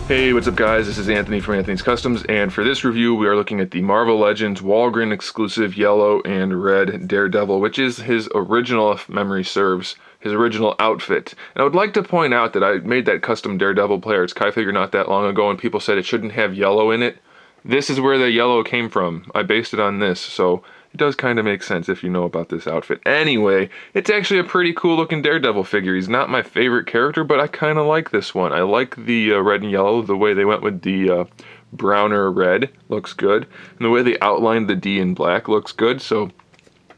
Hey, what's up guys? This is Anthony from Anthony's Customs, and for this review we are looking at the Marvel Legends Walgreens exclusive yellow and red Daredevil, which is his original, if memory serves, his original outfit. And I would like to point out that I made that custom Daredevil Players Kai figure not that long ago, and people said it shouldn't have yellow in it. This is where the yellow came from. I based it on this, so it does kind of make sense if you know about this outfit. Anyway, it's actually a pretty cool looking Daredevil figure. He's not my favorite character, but I kind of like this one. I like the red and yellow, the way they went with the browner red, looks good. And the way they outlined the D in black looks good, so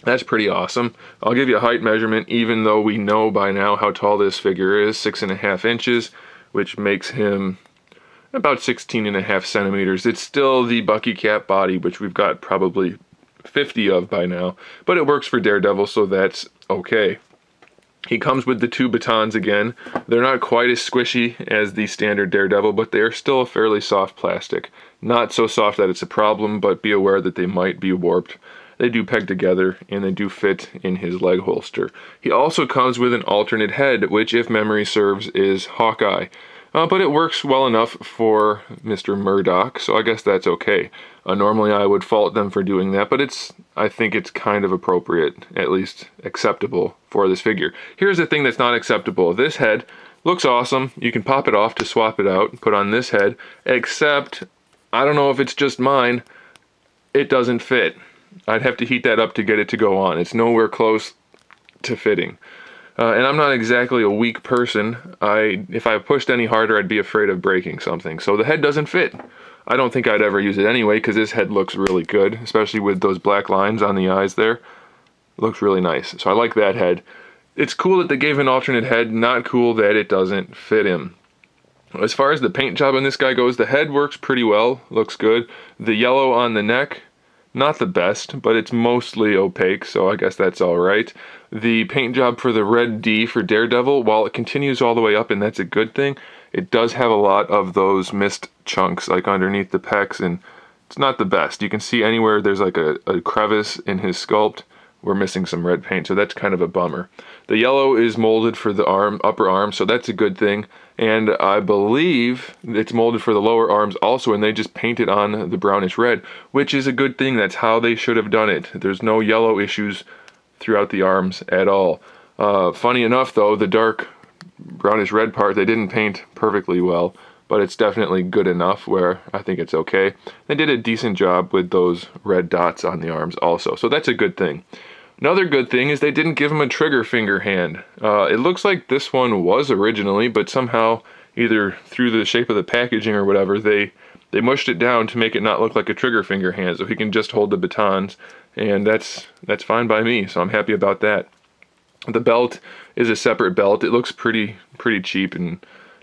that's pretty awesome. I'll give you a height measurement, even though we know by now how tall this figure is, 6.5 inches, which makes him about 16.5 centimeters. It's still the Bucky Cap body, which we've got probably 50 of by now, but it works for Daredevil, so that's okay. He comes with the two batons again. They're not quite as squishy as the standard Daredevil, but they are still a fairly soft plastic. Not so soft that it's a problem, but be aware that they might be warped. They do peg together, and they do fit in his leg holster. He also comes with an alternate head, which, if memory serves, is Hawkeye. But it works well enough for Mr. Murdoch, so I guess that's okay. Normally I would fault them for doing that, but I think it's kind of appropriate, at least acceptable for this figure. Here's the thing that's not acceptable. This head looks awesome. You can pop it off to swap it out and put on this head, except, I don't know if it's just mine, it doesn't fit. I'd have to heat that up to get it to go on. It's nowhere close to fitting. And I'm not exactly a weak person. If I pushed any harder, I'd be afraid of breaking something. So the head doesn't fit. I don't think I'd ever use it anyway, because this head looks really good, especially with those black lines on the eyes there. It looks really nice. So I like that head. It's cool that they gave an alternate head, not cool that it doesn't fit him. As far as the paint job on this guy goes, the head works pretty well, looks good. The yellow on the neck, not the best, but it's mostly opaque, so I guess that's alright. The paint job for the red D for Daredevil, while it continues all the way up and that's a good thing, it does have a lot of those missed chunks like underneath the pecs, and it's not the best. You can see anywhere there's like a crevice in his sculpt, we're missing some red paint, so that's kind of a bummer. The yellow is molded for the upper arm, so that's a good thing. And I believe it's molded for the lower arms also, and they just painted on the brownish red, which is a good thing. That's how they should have done it. There's no yellow issues throughout the arms at all. Funny enough though, the dark brownish red part, they didn't paint perfectly well, but it's definitely good enough where I think it's okay. They did a decent job with those red dots on the arms also, so that's a good thing. Another good thing is they didn't give him a trigger finger hand. It looks like this one was originally, but somehow, either through the shape of the packaging or whatever, they mushed it down to make it not look like a trigger finger hand, so he can just hold the batons, and that's fine by me, so I'm happy about that. The belt is a separate belt. It looks pretty cheap and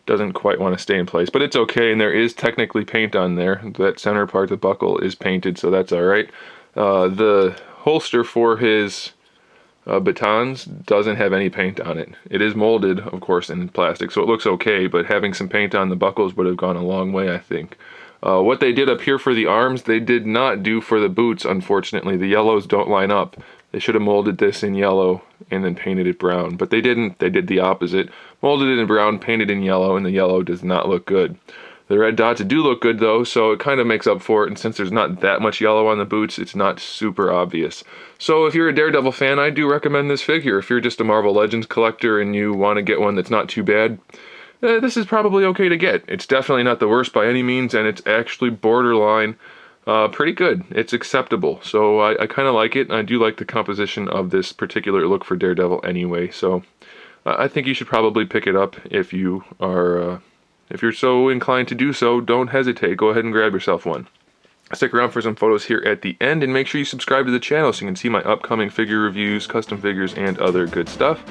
doesn't quite want to stay in place, but it's okay, and there is technically paint on there. That center part, the buckle, is painted, so that's alright. The holster for his batons doesn't have any paint on it. It is molded, of course, in plastic, so it looks okay, but having some paint on the buckles would have gone a long way, I think. What they did up here for the arms, they did not do for the boots, unfortunately. The yellows don't line up. They should have molded this in yellow and then painted it brown, but they didn't. They did the opposite. Molded it in brown, painted in yellow, and the yellow does not look good. The red dots do look good though, so it kind of makes up for it, and since there's not that much yellow on the boots, it's not super obvious. So if you're a Daredevil fan, I do recommend this figure. If you're just a Marvel Legends collector and you want to get one that's not too bad, this is probably okay to get. It's definitely not the worst by any means, and it's actually borderline pretty good. It's acceptable, so I kind of like it, and I do like the composition of this particular look for Daredevil anyway, so I think you should probably pick it up if you are... If you're so inclined to do so, don't hesitate. Go ahead and grab yourself one. Stick around for some photos here at the end, and make sure you subscribe to the channel so you can see my upcoming figure reviews, custom figures, and other good stuff.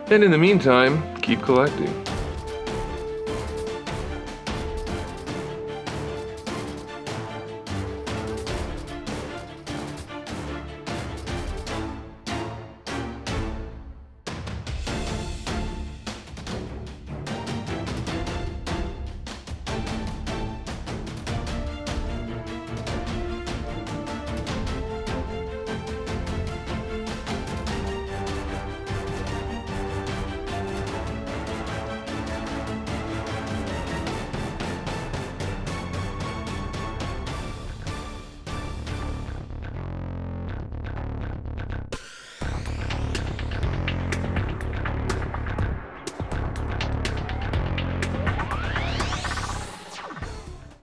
And in the meantime, keep collecting.